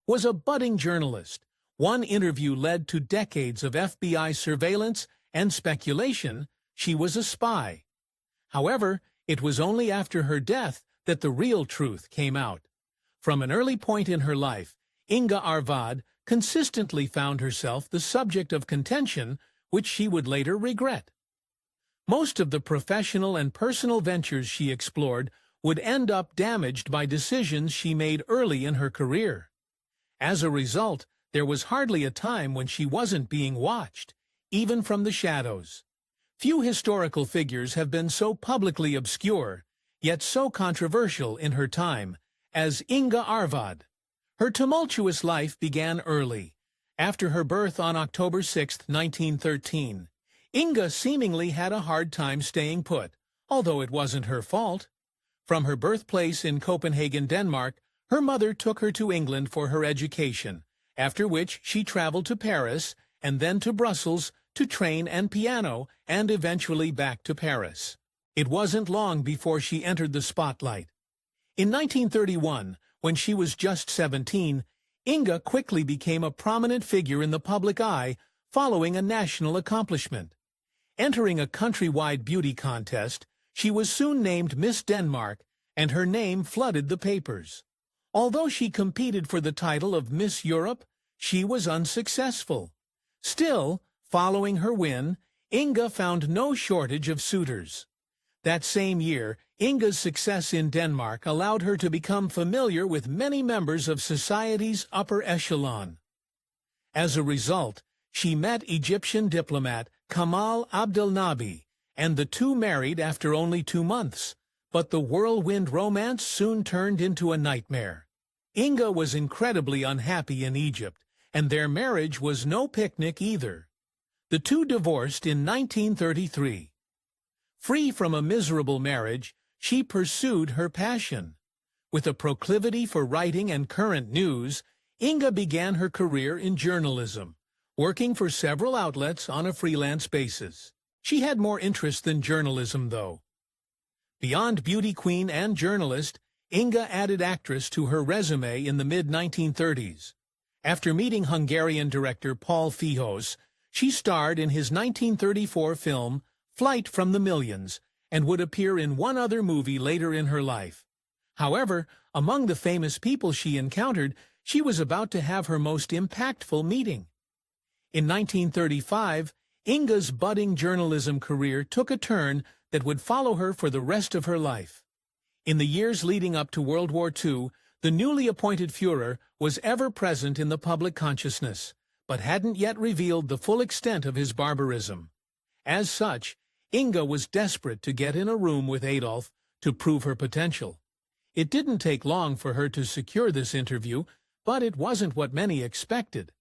was a budding journalist. One interview led to decades of FBI surveillance and speculation she was a spy. However, it was only after her death that the real truth came out. From an early point in her life, Inga Arvad consistently found herself the subject of contention, which she would later regret. Most of the professional and personal ventures she explored would end up damaged by decisions she made early in her career. As a result, there was hardly a time when she wasn't being watched, even from the shadows. Few historical figures have been so publicly obscure, yet so controversial in her time, as Inga Arvad. Her tumultuous life began early. After her birth on October 6, 1913, Inga seemingly had a hard time staying put, although it wasn't her fault. From her birthplace in Copenhagen, Denmark, her mother took her to England for her education, after which she traveled to Paris and then to Brussels to train and piano, and eventually back to Paris. It wasn't long before she entered the spotlight. In 1931, when she was just 17, Inga quickly became a prominent figure in the public eye following a national accomplishment. Entering a countrywide beauty contest, she was soon named Miss Denmark, and her name flooded the papers. Although she competed for the title of Miss Europe, she was unsuccessful. Still, following her win, Inga found no shortage of suitors. That same year, Inga's success in Denmark allowed her to become familiar with many members of society's upper echelon. As a result, she met Egyptian diplomat Kamal Abdelnaby, and the two married after only 2 months. But the whirlwind romance soon turned into a nightmare. Inga was incredibly unhappy in Egypt, and their marriage was no picnic either. The two divorced in 1933. Free from a miserable marriage, she pursued her passion. With a proclivity for writing and current news, Inga began her career in journalism, working for several outlets on a freelance basis. She had more interest than journalism, though. Beyond beauty queen and journalist, Inga added actress to her resume in the mid-1930s. After meeting Hungarian director Paul Fihos, she starred in his 1934 film Flight from the Millions, and would appear in one other movie later in her life. However, among the famous people she encountered, she was about to have her most impactful meeting. In 1935, Inga's budding journalism career took a turn that would follow her for the rest of her life. In the years leading up to World War II, the newly appointed Führer was ever present in the public consciousness, but hadn't yet revealed the full extent of his barbarism. As such, Inga was desperate to get in a room with Adolf to prove her potential. It didn't take long for her to secure this interview, but it wasn't what many expected.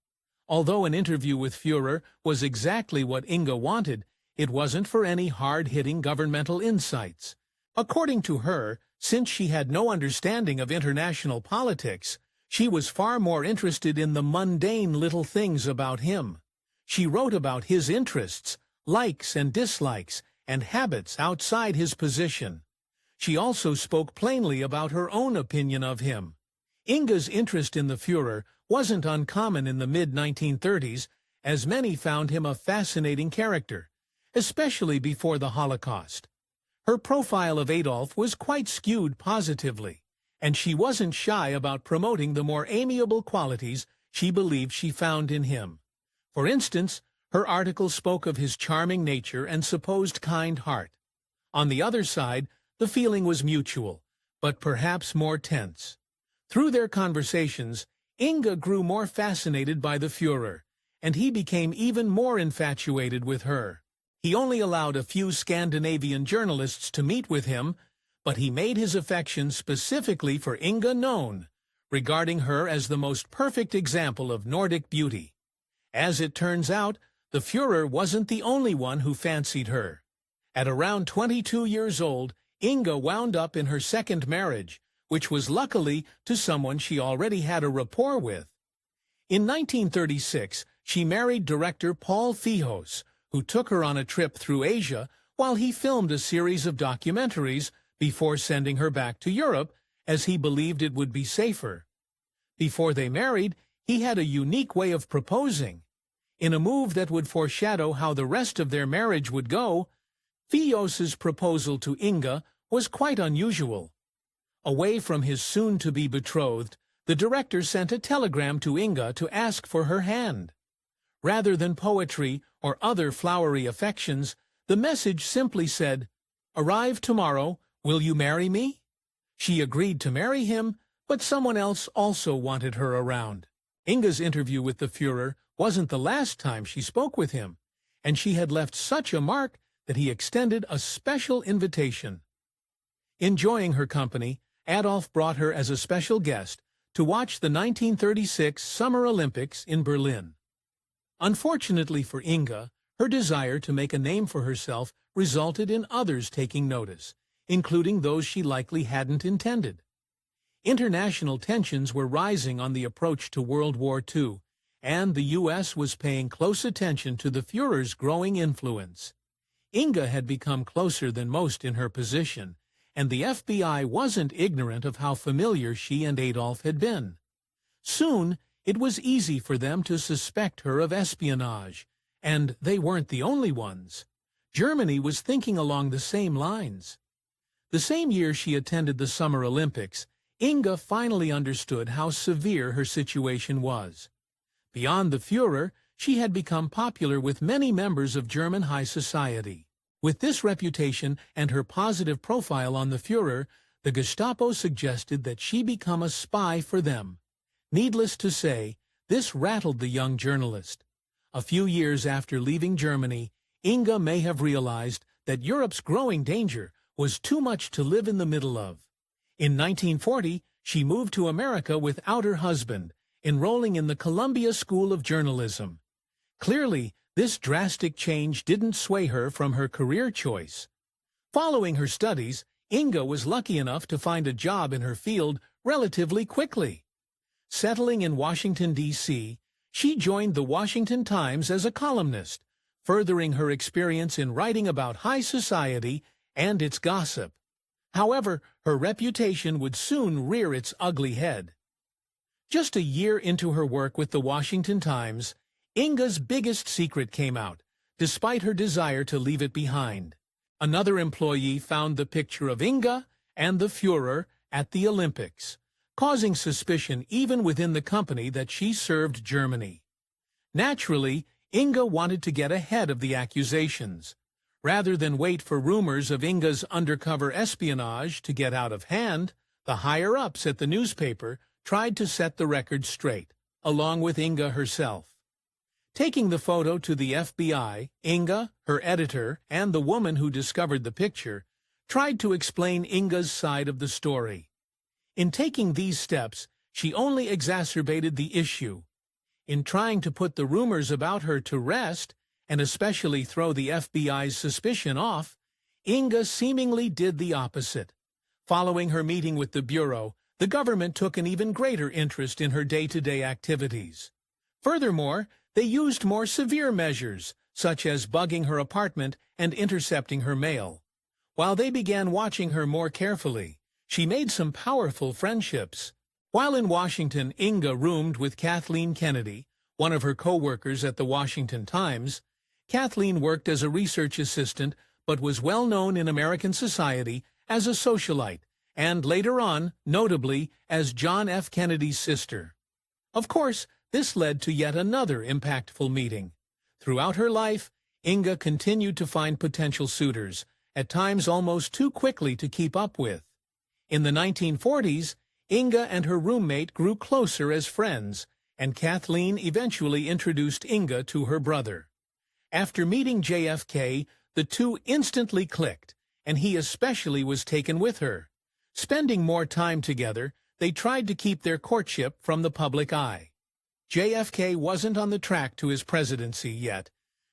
Although an interview with Führer was exactly what Inga wanted, it wasn't for any hard-hitting governmental insights. According to her, since she had no understanding of international politics, she was far more interested in the mundane little things about him. She wrote about his interests, likes and dislikes, and habits outside his position. She also spoke plainly about her own opinion of him. Inga's interest in the Führer wasn't uncommon in the mid-1930s, as many found him a fascinating character, especially before the Holocaust. Her profile of Adolf was quite skewed positively, and she wasn't shy about promoting the more amiable qualities she believed she found in him. For instance, her article spoke of his charming nature and supposed kind heart. On the other side, the feeling was mutual, but perhaps more tense. Through their conversations, Inga grew more fascinated by the Führer, and he became even more infatuated with her. He only allowed a few Scandinavian journalists to meet with him, but he made his affection specifically for Inga known, regarding her as the most perfect example of Nordic beauty. As it turns out, the Führer wasn't the only one who fancied her. At around 22 years old, Inga wound up in her second marriage, which was luckily to someone she already had a rapport with. In 1936, she married director Paul Fihos, who took her on a trip through Asia while he filmed a series of documentaries before sending her back to Europe, as he believed it would be safer. Before they married, he had a unique way of proposing. In a move that would foreshadow how the rest of their marriage would go, Fijos's proposal to Inga was quite unusual. Away from his soon-to-be betrothed, the director sent a telegram to Inga to ask for her hand. Rather than poetry or other flowery affections, the message simply said, "Arrive tomorrow, will you marry me?" She agreed to marry him, but someone else also wanted her around. Inga's interview with the Führer wasn't the last time she spoke with him, and she had left such a mark that he extended a special invitation. Enjoying her company, Adolf brought her as a special guest to watch the 1936 Summer Olympics in Berlin. Unfortunately for Inga, her desire to make a name for herself resulted in others taking notice, including those she likely hadn't intended. International tensions were rising on the approach to World War II, and the U.S. was paying close attention to the Führer's growing influence. Inga had become closer than most in her position, and the FBI wasn't ignorant of how familiar she and Adolf had been. Soon, it was easy for them to suspect her of espionage, and they weren't the only ones. Germany was thinking along the same lines. The same year she attended the Summer Olympics, Inga finally understood how severe her situation was. Beyond the Führer, she had become popular with many members of German high society. With this reputation and her positive profile on the Führer, the Gestapo suggested that she become a spy for them. Needless to say, this rattled the young journalist. A few years after leaving Germany, Inga may have realized that Europe's growing danger was too much to live in the middle of. In 1940, she moved to America without her husband, enrolling in the Columbia School of Journalism. Clearly, this drastic change didn't sway her from her career choice. Following her studies, Inga was lucky enough to find a job in her field relatively quickly. Settling in Washington, D.C., she joined the Washington Times as a columnist, furthering her experience in writing about high society and its gossip. However, her reputation would soon rear its ugly head. Just a year into her work with the Washington Times, Inga's biggest secret came out, despite her desire to leave it behind. Another employee found the picture of Inga and the Führer at the Olympics, causing suspicion even within the company that she served Germany. Naturally, Inga wanted to get ahead of the accusations. Rather than wait for rumors of Inga's undercover espionage to get out of hand, the higher-ups at the newspaper tried to set the record straight, along with Inga herself. Taking the photo to the FBI, Inga, her editor, and the woman who discovered the picture tried to explain Inga's side of the story. In taking these steps, she only exacerbated the issue. In trying to put the rumors about her to rest, and especially throw the FBI's suspicion off, Inga seemingly did the opposite. Following her meeting with the Bureau, the government took an even greater interest in her day-to-day activities. Furthermore, they used more severe measures, such as bugging her apartment and intercepting her mail. While they began watching her more carefully, she made some powerful friendships. While in Washington, Inga roomed with Kathleen Kennedy, one of her co-workers at the Washington Times. Kathleen worked as a research assistant but was well known in American society as a socialite, and later on, notably, as John F. Kennedy's sister. Of course, this led to yet another impactful meeting. Throughout her life, Inga continued to find potential suitors, at times almost too quickly to keep up with. In the 1940s, Inga and her roommate grew closer as friends, and Kathleen eventually introduced Inga to her brother. After meeting JFK, the two instantly clicked, and he especially was taken with her. Spending more time together, they tried to keep their courtship from the public eye. JFK wasn't on the track to his presidency yet,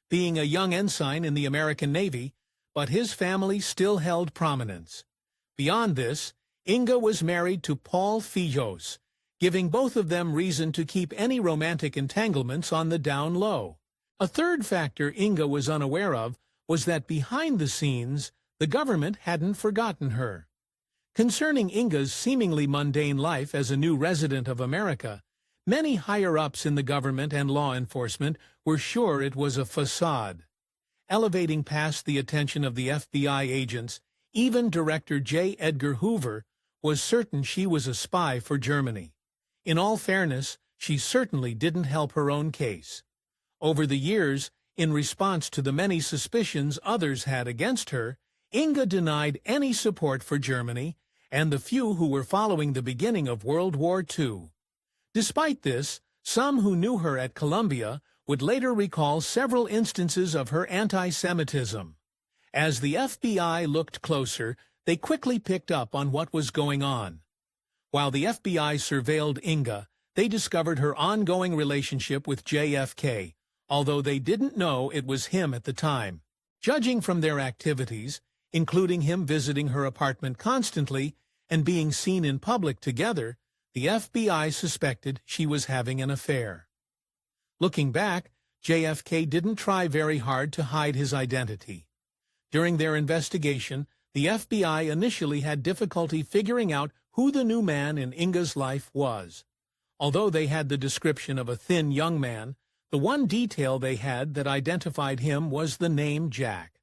being a young ensign in the American Navy, but his family still held prominence. Beyond this, Inga was married to Paul Fijos, giving both of them reason to keep any romantic entanglements on the down low. A third factor Inga was unaware of was that behind the scenes, the government hadn't forgotten her. Concerning Inga's seemingly mundane life as a new resident of America, many higher-ups in the government and law enforcement were sure it was a facade. Elevating past the attention of the FBI agents, even Director J. Edgar Hoover was certain she was a spy for Germany. In all fairness, she certainly didn't help her own case. Over the years, in response to the many suspicions others had against her, Inga denied any support for Germany and the few who were following the beginning of World War II. Despite this, some who knew her at Columbia would later recall several instances of her anti-Semitism. As the FBI looked closer, they quickly picked up on what was going on. While the FBI surveilled Inga, they discovered her ongoing relationship with JFK, although they didn't know it was him at the time. Judging from their activities, including him visiting her apartment constantly and being seen in public together, the FBI suspected she was having an affair. Looking back, JFK didn't try very hard to hide his identity. During their investigation, the FBI initially had difficulty figuring out who the new man in Inga's life was. Although they had the description of a thin young man, the one detail they had that identified him was the name Jack.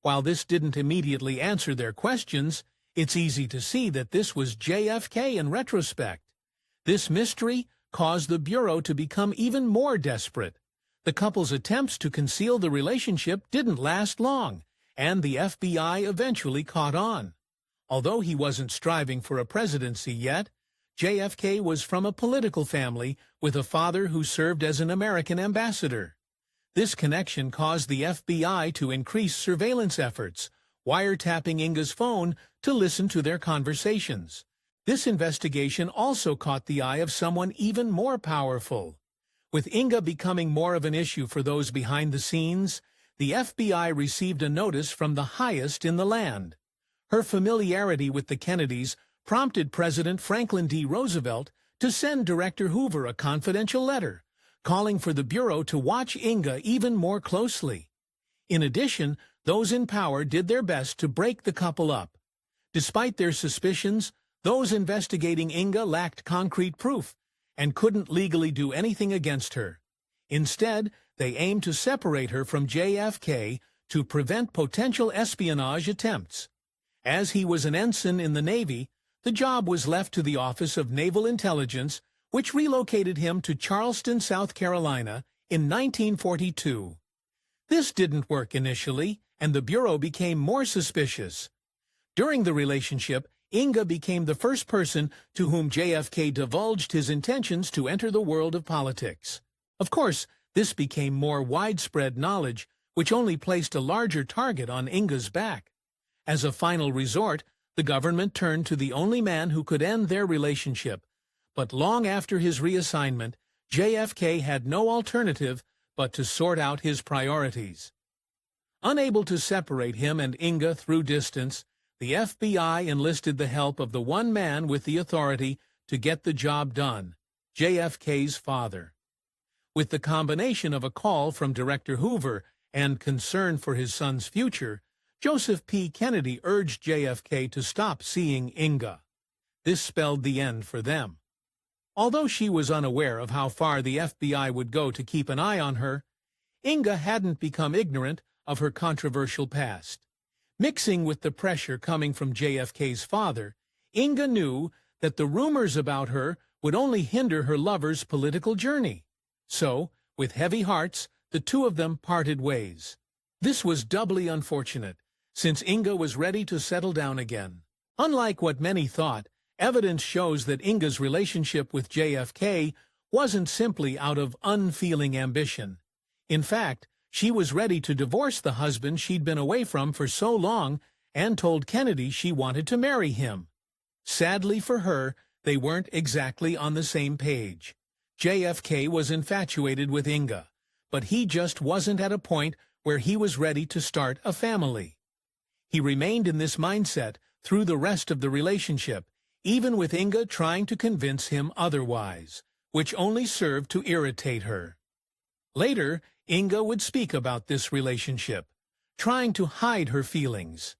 While this didn't immediately answer their questions, it's easy to see that this was JFK in retrospect. This mystery caused the Bureau to become even more desperate. The couple's attempts to conceal the relationship didn't last long, and the FBI eventually caught on. Although he wasn't striving for a presidency yet, JFK was from a political family with a father who served as an American ambassador. This connection caused the FBI to increase surveillance efforts, wiretapping Inga's phone to listen to their conversations. This investigation also caught the eye of someone even more powerful. With Inga becoming more of an issue for those behind the scenes, the FBI received a notice from the highest in the land. Her familiarity with the Kennedys prompted President Franklin D. Roosevelt to send Director Hoover a confidential letter, calling for the Bureau to watch Inga even more closely. In addition, those in power did their best to break the couple up. Despite their suspicions, those investigating Inga lacked concrete proof and couldn't legally do anything against her. Instead, they aimed to separate her from JFK to prevent potential espionage attempts. As he was an ensign in the Navy, the job was left to the Office of Naval Intelligence, which relocated him to Charleston, South Carolina, in 1942. This didn't work initially, and the Bureau became more suspicious. During the relationship, Inga became the first person to whom JFK divulged his intentions to enter the world of politics. Of course, this became more widespread knowledge, which only placed a larger target on Inga's back. As a final resort, the government turned to the only man who could end their relationship. But long after his reassignment, JFK had no alternative but to sort out his priorities. Unable to separate him and Inga through distance, the FBI enlisted the help of the one man with the authority to get the job done, JFK's father. With the combination of a call from Director Hoover and concern for his son's future, Joseph P. Kennedy urged JFK to stop seeing Inga. This spelled the end for them. Although she was unaware of how far the FBI would go to keep an eye on her, Inga hadn't become ignorant of her controversial past. Mixing with the pressure coming from JFK's father, Inga knew that the rumors about her would only hinder her lover's political journey. So, with heavy hearts, the two of them parted ways. This was doubly unfortunate, since Inga was ready to settle down again. Unlike what many thought, evidence shows that Inga's relationship with JFK wasn't simply out of unfeeling ambition. In fact, she was ready to divorce the husband she'd been away from for so long and told Kennedy she wanted to marry him. Sadly for her, they weren't exactly on the same page. JFK was infatuated with Inga, but he just wasn't at a point where he was ready to start a family. He remained in this mindset through the rest of the relationship, even with Inga trying to convince him otherwise, which only served to irritate her. Later, Inga would speak about this relationship, trying to hide her feelings.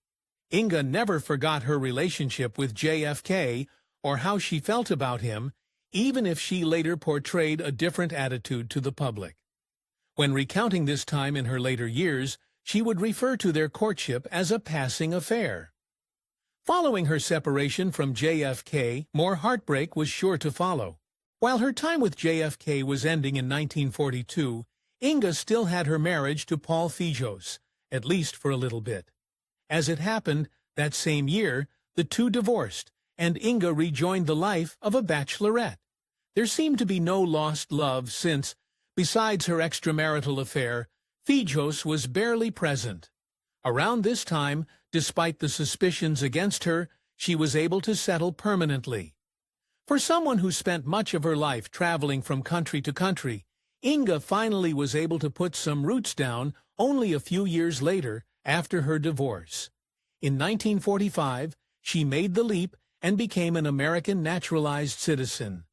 Inga never forgot her relationship with JFK or how she felt about him, even if she later portrayed a different attitude to the public. When recounting this time in her later years, she would refer to their courtship as a passing affair. Following her separation from JFK, more heartbreak was sure to follow. While her time with JFK was ending in 1942, Inga still had her marriage to Paul Fejos, at least for a little bit. As it happened, that same year, the two divorced, and Inga rejoined the life of a bachelorette. There seemed to be no lost love since, besides her extramarital affair, Fejos was barely present. Around this time, despite the suspicions against her, she was able to settle permanently. For someone who spent much of her life traveling from country to country, Inga finally was able to put some roots down only a few years later after her divorce. In 1945, she made the leap and became an American naturalized citizen.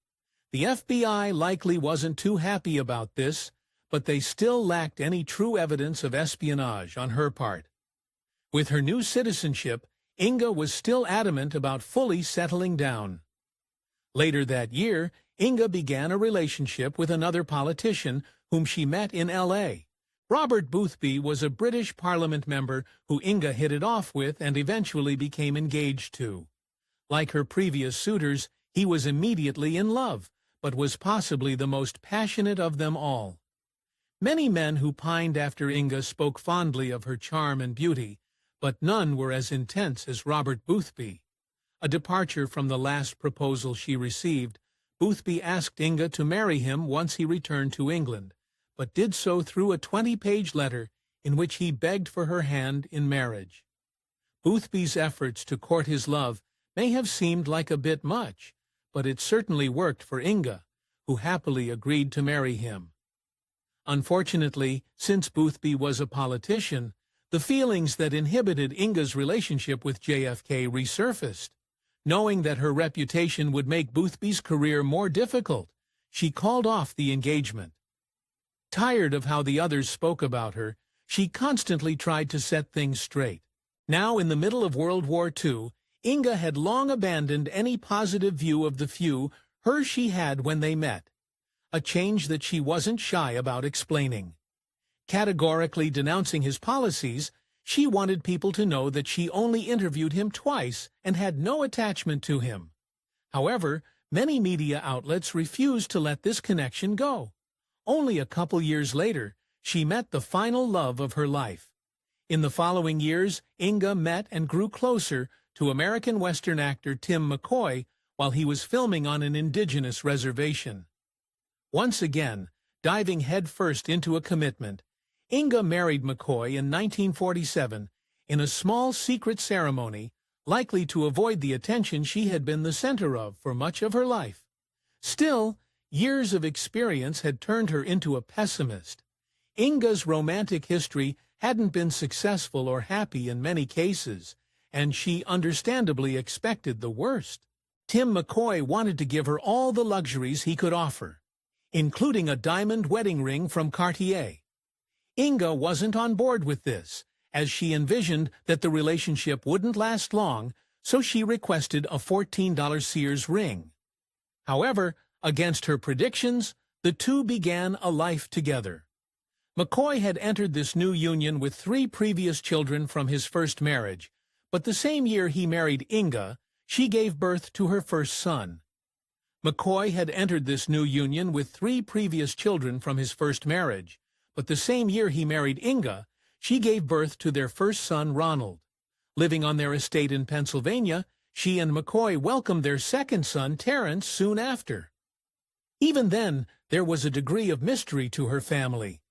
The FBI likely wasn't too happy about this, but they still lacked any true evidence of espionage on her part. With her new citizenship, Inga was still adamant about fully settling down. Later that year, Inga began a relationship with another politician whom she met in L.A. Robert Boothby was a British Parliament member who Inga hit it off with and eventually became engaged to. Like her previous suitors, he was immediately in love, but was possibly the most passionate of them all. Many men who pined after Inga spoke fondly of her charm and beauty, but none were as intense as Robert Boothby. A departure from the last proposal she received, Boothby asked Inga to marry him once he returned to England, but did so through a 20-page letter in which he begged for her hand in marriage. Boothby's efforts to court his love may have seemed like a bit much, but it certainly worked for Inga, who happily agreed to marry him. Unfortunately, since Boothby was a politician, the feelings that inhibited Inga's relationship with JFK resurfaced. Knowing that her reputation would make Boothby's career more difficult, she called off the engagement. Tired of how the others spoke about her, she constantly tried to set things straight. Now, in the middle of World War II, Inga had long abandoned any positive view of the few she had when they met, a change that she wasn't shy about explaining. Categorically denouncing his policies, she wanted people to know that she only interviewed him twice and had no attachment to him. However, many media outlets refused to let this connection go. Only a couple years later, she met the final love of her life. In the following years, Inga met and grew closer to American Western actor Tim McCoy while he was filming on an indigenous reservation. Once again, diving headfirst into a commitment, Inga married McCoy in 1947 in a small secret ceremony, likely to avoid the attention she had been the center of for much of her life. Still, years of experience had turned her into a pessimist. Inga's romantic history hadn't been successful or happy in many cases, and she understandably expected the worst. Tim McCoy wanted to give her all the luxuries he could offer, including a diamond wedding ring from Cartier. Inga wasn't on board with this, as she envisioned that the relationship wouldn't last long, so she requested a $14 Sears ring. However, against her predictions, the two began a life together. McCoy had entered this new union with 3 previous children from his first marriage, but the same year he married Inga, she gave birth to her first son. McCoy had entered this new union with 3 previous children from his first marriage, but the same year he married Inga, she gave birth to their first son, Ronald. Living on their estate in Pennsylvania, she and McCoy welcomed their second son, Terrence, soon after. Even then, there was a degree of mystery to her family.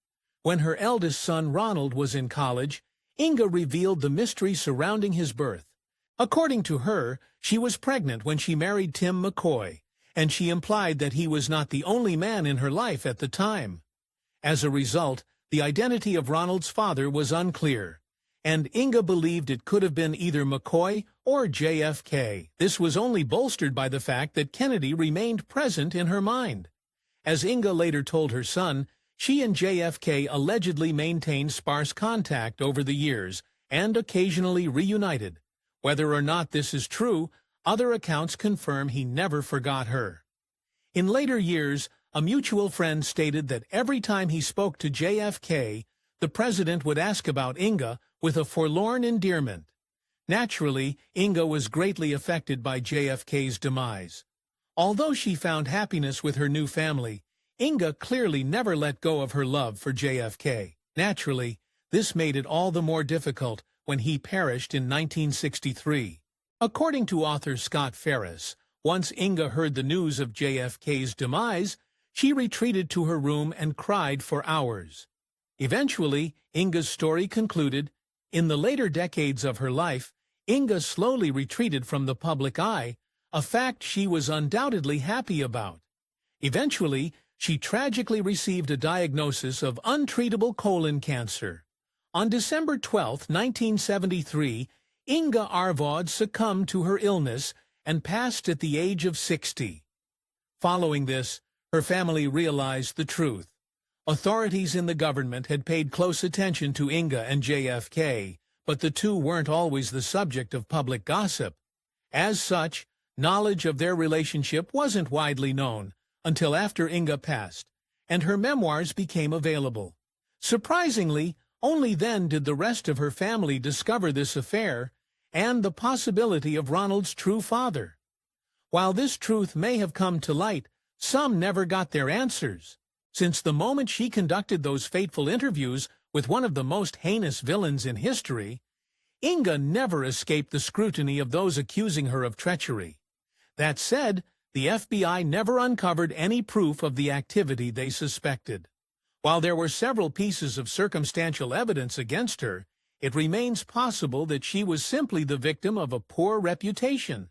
When her eldest son, Ronald, was in college, Inga revealed the mystery surrounding his birth. According to her, she was pregnant when she married Tim McCoy, and she implied that he was not the only man in her life at the time. As a result, the identity of Ronald's father was unclear, and Inga believed it could have been either McCoy or JFK. This was only bolstered by the fact that Kennedy remained present in her mind. As Inga later told her son, she and JFK allegedly maintained sparse contact over the years and occasionally reunited, Whether or not this is true, other accounts confirm he never forgot her. In later years, a mutual friend stated that every time he spoke to JFK, the president would ask about Inga with a forlorn endearment. Naturally, Inga was greatly affected by JFK's demise. Although she found happiness with her new family, Inga clearly never let go of her love for JFK. Naturally, this made it all the more difficult when he perished in 1963. According to author Scott Ferris, once Inga heard the news of JFK's demise, she retreated to her room and cried for hours. Eventually, Inga's story concluded. In the later decades of her life, Inga slowly retreated from the public eye, a fact she was undoubtedly happy about. Eventually, she tragically received a diagnosis of untreatable colon cancer. On December 12, 1973, Inga Arvad succumbed to her illness and passed at the age of 60. Following this, her family realized the truth. Authorities in the government had paid close attention to Inga and JFK, but the two weren't always the subject of public gossip. As such, knowledge of their relationship wasn't widely known until after Inga passed, and her memoirs became available. Surprisingly, only then did the rest of her family discover this affair and the possibility of Ronald's true father. While this truth may have come to light, some never got their answers. Since the moment she conducted those fateful interviews with one of the most heinous villains in history, Inga never escaped the scrutiny of those accusing her of treachery. That said, the FBI never uncovered any proof of the activity they suspected. While there were several pieces of circumstantial evidence against her, it remains possible that she was simply the victim of a poor reputation.